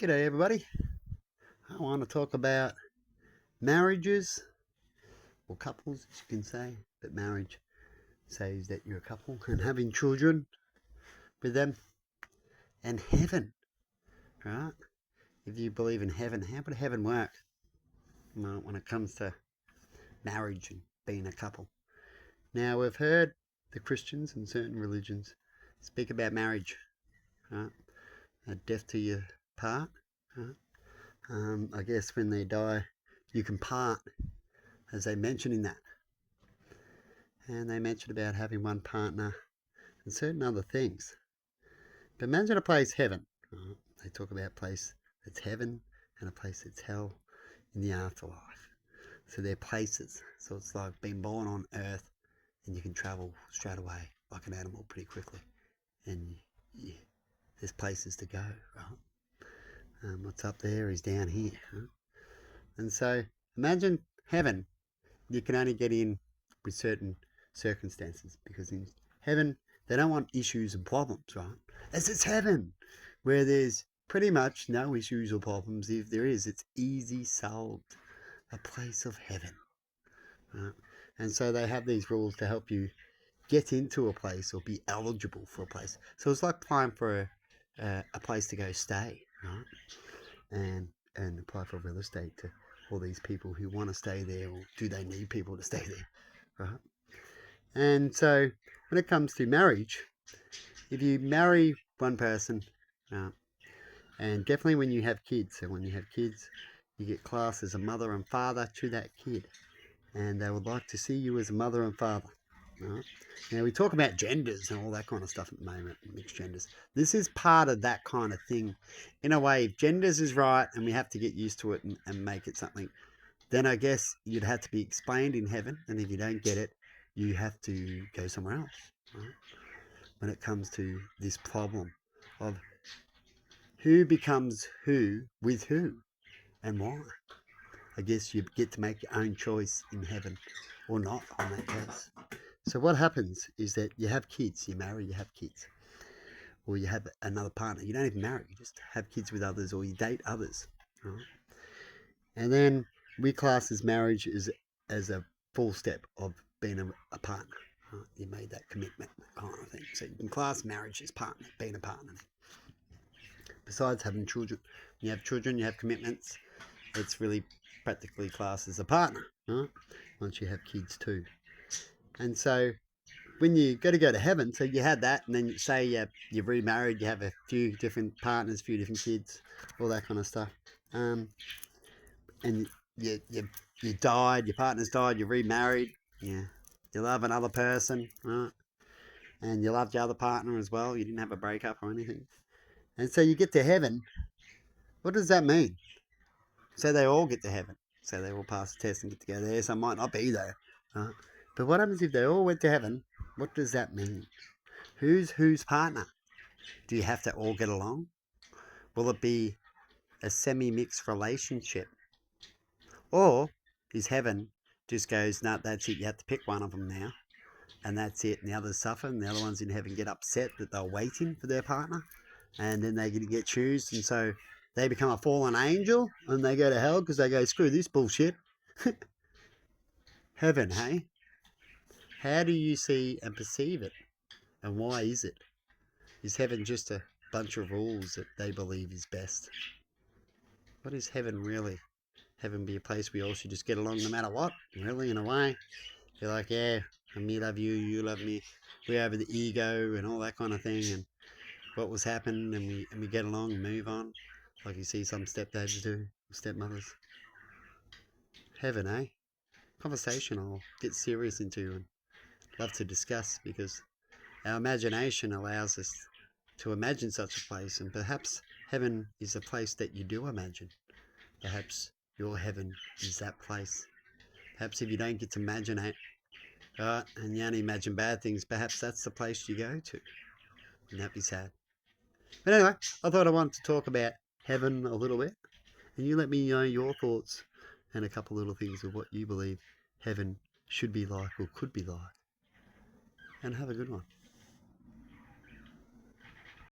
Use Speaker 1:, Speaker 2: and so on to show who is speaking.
Speaker 1: G'day everybody. I want to talk about marriages or couples, as you can say, but marriage says that you're a couple and having children with them and heaven, right? If you believe in heaven, how would heaven work? Well, when it comes to marriage and being a couple. Now, we've heard the Christians and certain religions speak about marriage, right? A death to your part, right? I guess when they die, you can part, as they mention in that. And they mention about having one partner and certain other things. But imagine a place, heaven. Right? They talk about a place that's heaven and a place that's hell in the afterlife. So they're places. So it's like being born on earth and you can travel straight away like an animal pretty quickly. And there's places to go, right? What's up there is down here. Huh? And so imagine heaven. You can only get in with certain circumstances because in heaven they don't want issues and problems, right? As it's heaven where there's pretty much no issues or problems. If there is, it's easy solved. A place of heaven, right? And so they have these rules to help you get into a place or be eligible for a place. So it's like applying for a place to go stay, right? And apply for real estate to all these people who want to stay there, or do they need people to stay there, right? And so when it comes to marriage, if you marry one person, and definitely when you have kids, so when you have kids, you get classed as a mother and father to that kid, and they would like to see you as a mother and father. Right? Now we talk about genders and all that kind of stuff at the moment, mixed genders. This is part of that kind of thing. In a way, if genders is right and we have to get used to it and make it something, then I guess you'd have to be explained in heaven, and if you don't get it, you have to go somewhere else. Right? When it comes to this problem of who becomes who with who and why. I guess you get to make your own choice in heaven or not on that case. So what happens is that you have kids, you marry, you have kids, or you have another partner. You don't even marry, you just have kids with others or you date others. Right? And then we class as marriage as a full step of being a partner. Right? You made that commitment, kind of thing. So you can class marriage as partner, being a partner. Besides having children, when you have children, you have commitments. It's really practically classed as a partner, right? Once you have kids too. And so when you go to heaven, so you had that, and then you say you're remarried, you have a few different partners, a few different kids, all that kind of stuff. And you died, your partner's died, you're remarried, yeah, you love another person, right? And you loved your other partner as well. You didn't have a breakup or anything. And so you get to heaven. What does that mean? So they all get to heaven. So they all pass the test and get to go there. Some might not be there. Right? But what happens if they all went to heaven? What does that mean? Who's partner? Do you have to all get along? Will it be a semi-mixed relationship? Or is heaven just goes, no, that's it, you have to pick one of them now. And that's it. And the others suffer, and the other ones in heaven get upset that they're waiting for their partner. And then they get chosen. And so they become a fallen angel and they go to hell because they go, screw this bullshit. Heaven, hey? How do you see and perceive it? And why is it? Is heaven just a bunch of rules that they believe is best? What is heaven really? Heaven be a place we all should just get along no matter what? Really, in a way? You're like, yeah, me love you, you love me. We over the ego and all that kind of thing. And what was happening, and we get along and move on. Like you see some stepdads do, stepmothers. Heaven, eh? Conversation I'll get serious into and love to discuss, because our imagination allows us to imagine such a place, and perhaps heaven is a place that you do imagine. Perhaps your heaven is that place. Perhaps if you don't get to imagine it, and you only imagine bad things, perhaps that's the place you go to. Wouldn't that be sad? But anyway, I thought I wanted to talk about heaven a little bit, and you let me know your thoughts and a couple little things of what you believe heaven should be like or could be like. And have a good one.